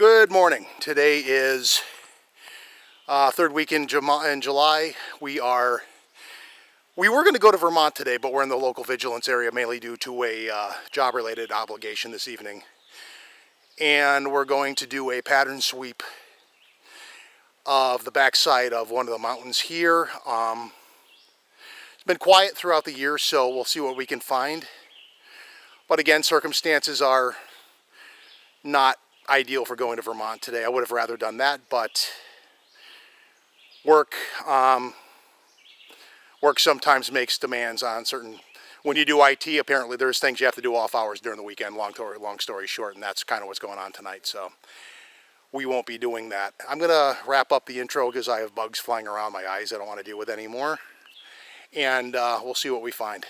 Good morning. Today is third week in July. We were going to go to Vermont today, but we're in the local vigilance area mainly due to a job-related obligation this evening. And we're going to do a pattern sweep of the backside of one of the mountains here. It's been quiet throughout the year, so we'll see what we can find. But again, circumstances are not ideal for going to Vermont today. I would have rather done that, but work sometimes makes demands on certain. When you do IT, apparently there's things you have to do off hours during the weekend. Long story short, and that's kind of what's going on tonight. So we won't be doing that. I'm gonna wrap up the intro because I have bugs flying around my eyes I don't want to deal with anymore, and we'll see what we find.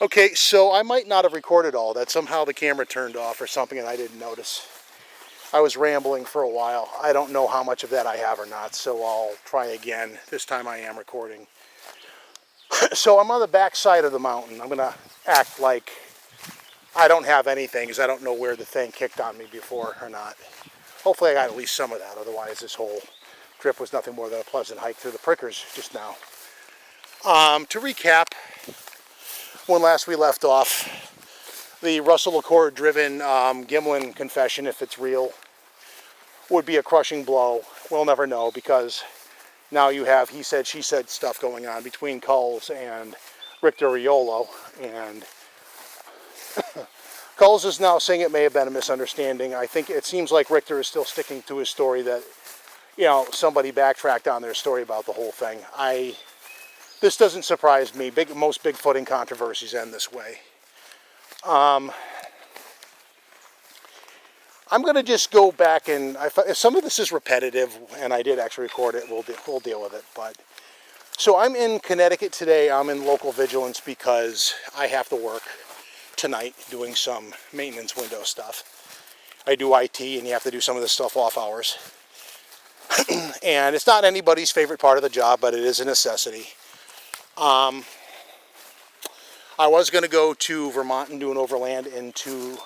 Okay, so I might not have recorded all that. Somehow the camera turned off or something and I didn't notice. I was rambling for a while. I don't know how much of that I have or not, so I'll try again. This time I am recording. So I'm on the back side of the mountain. I'm going to act like I don't have anything because I don't know where the thing kicked on me before or not. Hopefully I got at least some of that. Otherwise this whole trip was nothing more than a pleasant hike through the prickers just now. To recap, when last we left off, the Russell Accord driven Gimlin confession, if it's real, would be a crushing blow. We'll never know because now you have he said, she said stuff going on between Culls and Richter Riolo. And Culls is now saying it may have been a misunderstanding. I think it seems like Richter is still sticking to his story that, you know, somebody backtracked on their story about the whole thing. This doesn't surprise me. Most Bigfooting controversies end this way. I'm going to just go back and if some of this is repetitive, and I did actually record it, we'll deal with it. But so I'm in Connecticut today. I'm in local vigilance because I have to work tonight doing some maintenance window stuff. I do IT, and you have to do some of this stuff off hours. And it's not anybody's favorite part of the job, but it is a necessity. I was going to go to Vermont and do an overland into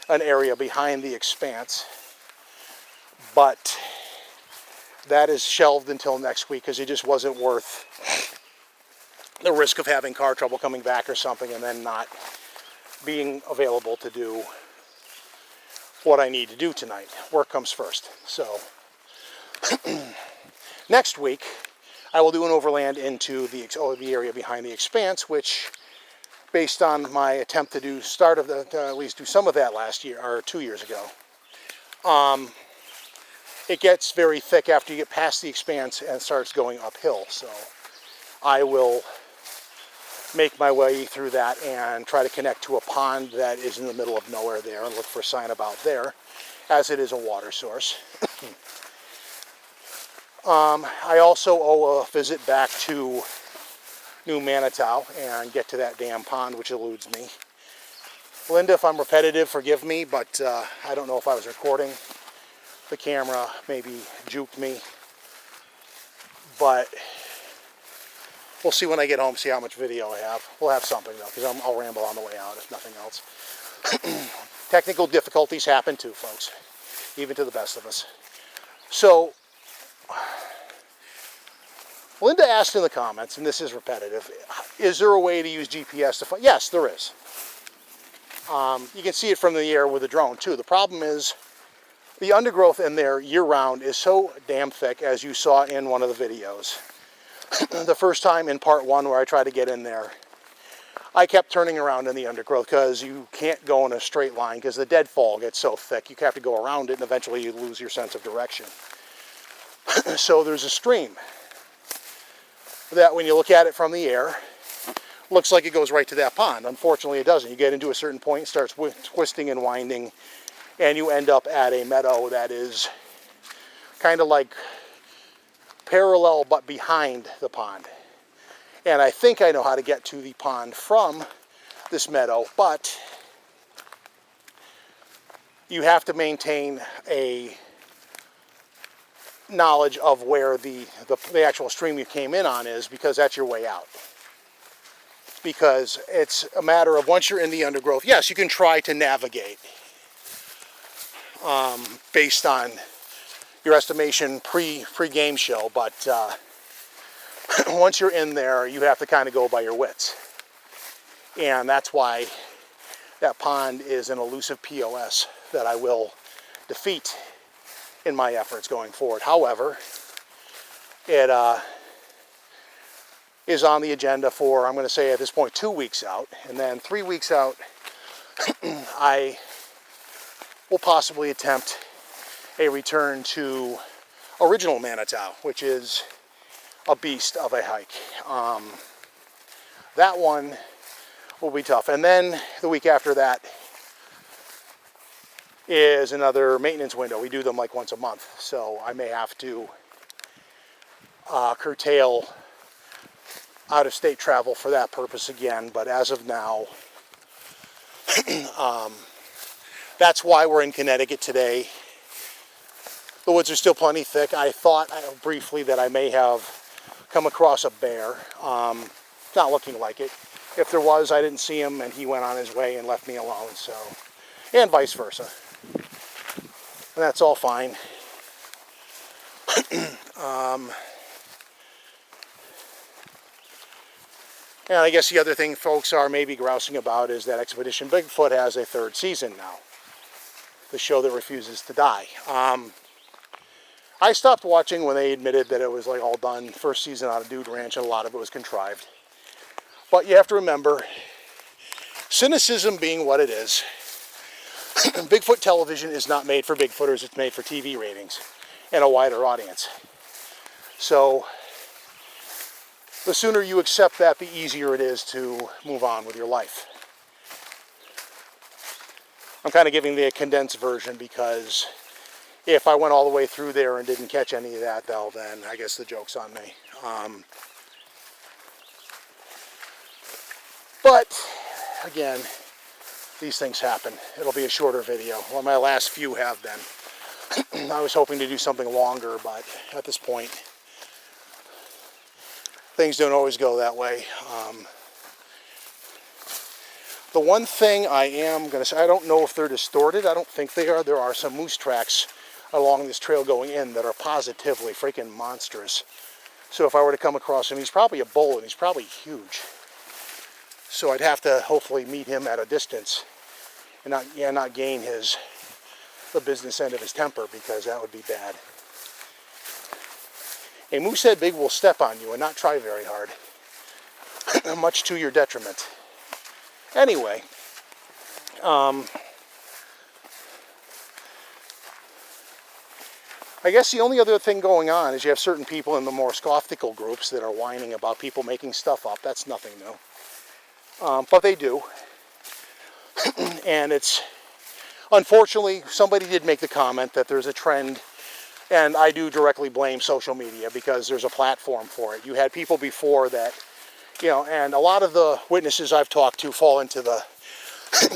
an area behind the Expanse, but that is shelved until next week because it just wasn't worth the risk of having car trouble coming back or something and then not being available to do what I need to do tonight. Work comes first. So next week I will do an overland into the area behind the Expanse, which, based on my attempt to do at least do some of that last year or 2 years ago, it gets very thick after you get past the Expanse and starts going uphill. So I will make my way through that and try to connect to a pond that is in the middle of nowhere there and look for a sign about there, as it is a water source. I also owe a visit back to new Manitow and get to that damn pond, which eludes me. Linda, if I'm repetitive, forgive me, but I don't know if I was recording. The camera maybe juked me. But we'll see when I get home, see how much video I have. We'll have something, though, because I'll ramble on the way out, if nothing else. Technical difficulties happen, too, folks, even to the best of us. So, Linda asked in the comments, and this is repetitive, is there a way to use GPS to find? Yes, there is. You can see it from the air with a drone, too. The problem is the undergrowth in there year-round is so damn thick, as you saw in one of the videos. The first time in part 1 where I tried to get in there, I kept turning around in the undergrowth because you can't go in a straight line because the deadfall gets so thick. You have to go around it, and eventually you lose your sense of direction. So there's a stream that, when you look at it from the air, looks like it goes right to that pond. Unfortunately, it doesn't. You get into a certain point, it starts twisting and winding, and you end up at a meadow that is kind of like parallel but behind the pond. And I think I know how to get to the pond from this meadow, but you have to maintain a knowledge of where the actual stream you came in on is, because that's your way out. Because it's a matter of, once you're in the undergrowth, yes, you can try to navigate based on your estimation pre-game show, but once you're in there, you have to kind of go by your wits. And that's why that pond is an elusive POS that I will defeat in my efforts going forward. However, it is on the agenda for, I'm going to say at this point, 2 weeks out. And then 3 weeks out, I will possibly attempt a return to original Manitow, which is a beast of a hike. That one will be tough. And then the week after that is another maintenance window. We do them like once a month, so I may have to curtail out-of-state travel for that purpose again. But as of now, that's why we're in Connecticut today. The woods are still plenty thick. I thought briefly that I may have come across a bear. Not looking like it. If there was, I didn't see him, and he went on his way and left me alone. So, and vice versa. And that's all fine. And I guess the other thing folks are maybe grousing about is that Expedition Bigfoot has a 3rd season now. The show that refuses to die. I stopped watching when they admitted that it was like all done. First season out of Dude Ranch, and a lot of it was contrived. But you have to remember, cynicism being what it is, Bigfoot television is not made for Bigfooters, it's made for TV ratings and a wider audience. So the sooner you accept that, the easier it is to move on with your life. I'm kind of giving the condensed version because if I went all the way through there and didn't catch any of that, though, then I guess the joke's on me. But, again, these things happen. It'll be a shorter video. Well, my last few have been. I was hoping to do something longer, but at this point, things don't always go that way. The one thing I am going to say, I don't know if they're distorted. I don't think they are. There are some moose tracks along this trail going in that are positively freaking monstrous. So if I were to come across him, he's probably a bull, and he's probably huge. So I'd have to hopefully meet him at a distance and not gain the business end of his temper, because that would be bad. A moosehead big will step on you and not try very hard, much to your detriment. Anyway, I guess the only other thing going on is you have certain people in the more skeptical groups that are whining about people making stuff up. That's nothing new. But they do. And it's, unfortunately, somebody did make the comment that there's a trend, and I do directly blame social media because there's a platform for it. You had people before that You know, and a lot of the witnesses I've talked to fall into the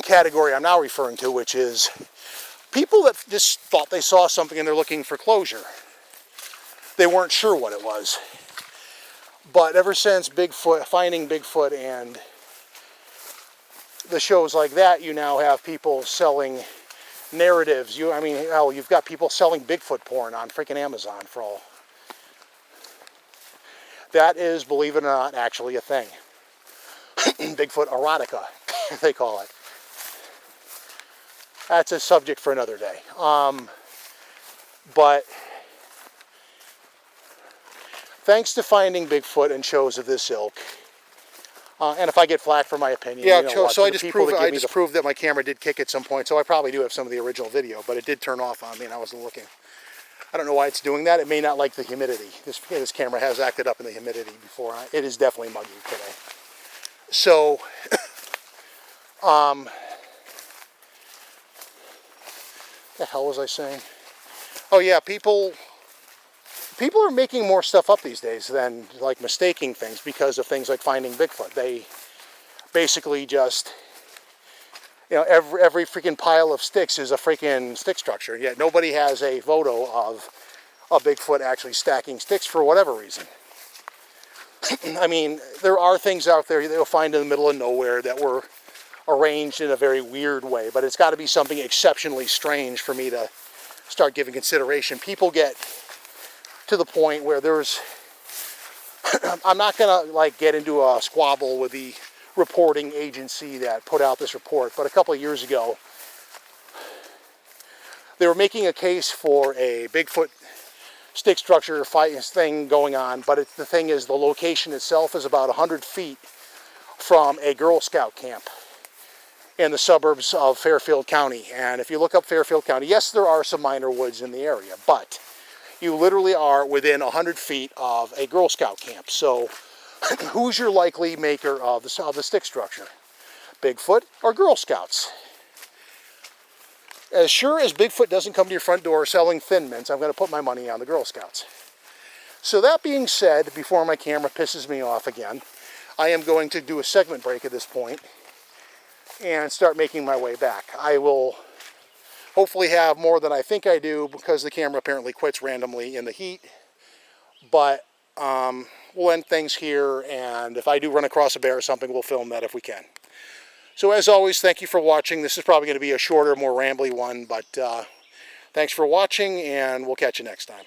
category I'm now referring to, which is people that just thought they saw something and they're looking for closure. They weren't sure what it was. But ever since Bigfoot, Finding Bigfoot and the shows like that, you now have people selling narratives. I mean, hell, you've got people selling Bigfoot porn on freaking Amazon for all. That is, believe it or not, actually a thing. Bigfoot erotica, they call it. That's a subject for another day. But thanks to Finding Bigfoot and shows of this ilk, and if I get flack for my opinion, yeah, you know so I just proved that my camera did kick at some point, so I probably do have some of the original video, but it did turn off on me and I wasn't looking. I don't know why it's doing that. It may not like the humidity. This camera has acted up in the humidity before. It is definitely muggy today. So, the hell was I saying? Oh yeah, people are making more stuff up these days than like mistaking things because of things like Finding Bigfoot. They basically just, you know, every freaking pile of sticks is a freaking stick structure. Yet nobody has a photo of a Bigfoot actually stacking sticks for whatever reason. I mean, there are things out there that you'll find in the middle of nowhere that were arranged in a very weird way, but it's got to be something exceptionally strange for me to start giving consideration. People get to the point where there's, I'm not gonna like get into a squabble with the reporting agency that put out this report, but a couple of years ago they were making a case for a Bigfoot stick structure fight thing going on, but the thing is the location itself is about 100 feet from a Girl Scout camp in the suburbs of Fairfield County. And if you look up Fairfield County, yes, there are some minor woods in the area, but you literally are within 100 feet of a Girl Scout camp. So who's your likely maker of the stick structure? Bigfoot or Girl Scouts? As sure as Bigfoot doesn't come to your front door selling Thin Mints, I'm going to put my money on the Girl Scouts. So that being said, before my camera pisses me off again, I am going to do a segment break at this point and start making my way back. I will hopefully have more than I think I do because the camera apparently quits randomly in the heat. But we'll end things here, and if I do run across a bear or something, we'll film that if we can. So as always, thank you for watching. This is probably going to be a shorter, more rambly one, but thanks for watching, and we'll catch you next time.